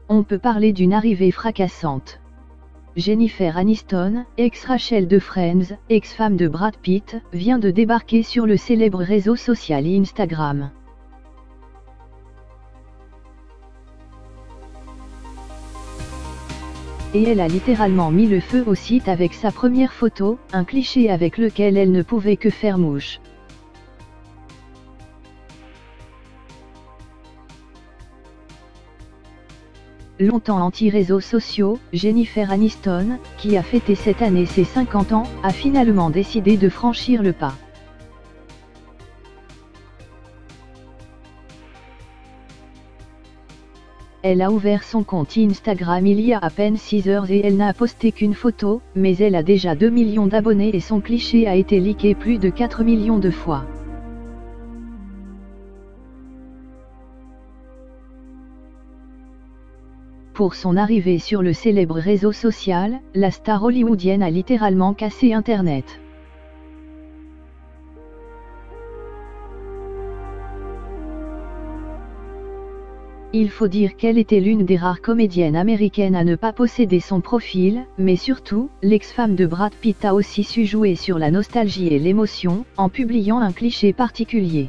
On peut parler d'une arrivée fracassante. Jennifer Aniston, ex-Rachel de Friends, ex-femme de Brad Pitt, vient de débarquer sur le célèbre réseau social Instagram. Et elle a littéralement mis le feu au site avec sa première photo, un cliché avec lequel elle ne pouvait que faire mouche. Longtemps anti-réseaux sociaux, Jennifer Aniston, qui a fêté cette année ses 50 ans, a finalement décidé de franchir le pas. Elle a ouvert son compte Instagram il y a à peine 6 heures et elle n'a posté qu'une photo, mais elle a déjà 2 millions d'abonnés et son cliché a été leaké plus de 4 millions de fois. Pour son arrivée sur le célèbre réseau social, la star hollywoodienne a littéralement cassé Internet. Il faut dire qu'elle était l'une des rares comédiennes américaines à ne pas posséder son profil, mais surtout, l'ex-femme de Brad Pitt a aussi su jouer sur la nostalgie et l'émotion, en publiant un cliché particulier.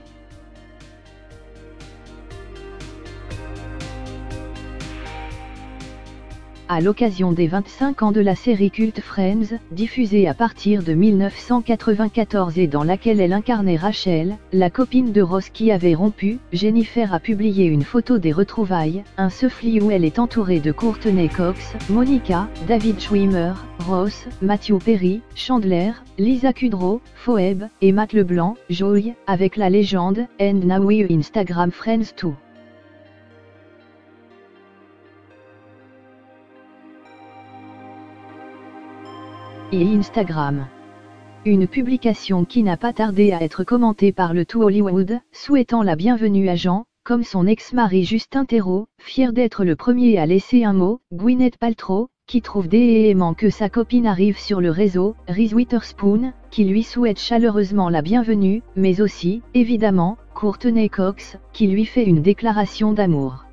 À l'occasion des 25 ans de la série culte Friends, diffusée à partir de 1994 et dans laquelle elle incarnait Rachel, la copine de Ross qui avait rompu, Jennifer a publié une photo des retrouvailles, un selfie où elle est entourée de Courtney Cox, Monica, David Schwimmer, Ross, Matthew Perry, Chandler, Lisa Kudrow, Phoebe, et Matt LeBlanc, Joey, avec la légende « And now we Instagram Friends too ». Et Instagram. Une publication qui n'a pas tardé à être commentée par le tout Hollywood, souhaitant la bienvenue à Jean, comme son ex-mari Justin Theroux, fier d'être le premier à laisser un mot, Gwyneth Paltrow, qui trouve dément que sa copine arrive sur le réseau, Reese Witherspoon, qui lui souhaite chaleureusement la bienvenue, mais aussi, évidemment, Courtney Cox, qui lui fait une déclaration d'amour.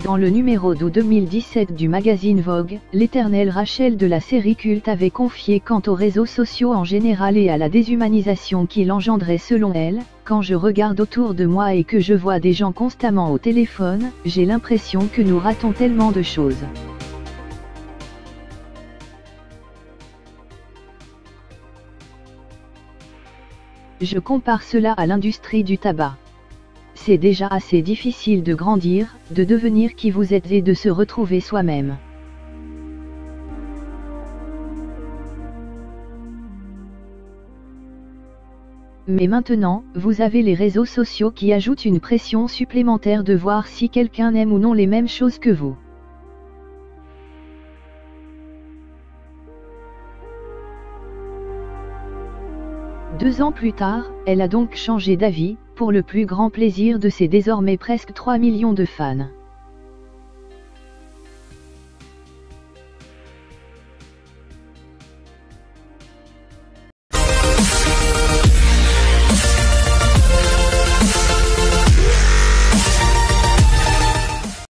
Dans le numéro d'août 2017 du magazine Vogue, l'éternelle Rachel de la série culte avait confié quant aux réseaux sociaux en général et à la déshumanisation qu'il engendrait selon elle, « Quand je regarde autour de moi et que je vois des gens constamment au téléphone, j'ai l'impression que nous ratons tellement de choses. » Je compare cela à l'industrie du tabac. C'est déjà assez difficile de grandir, de devenir qui vous êtes et de se retrouver soi-même. Mais maintenant, vous avez les réseaux sociaux qui ajoutent une pression supplémentaire de voir si quelqu'un aime ou non les mêmes choses que vous. Deux ans plus tard, elle a donc changé d'avis, pour le plus grand plaisir de ses désormais presque 3 millions de fans.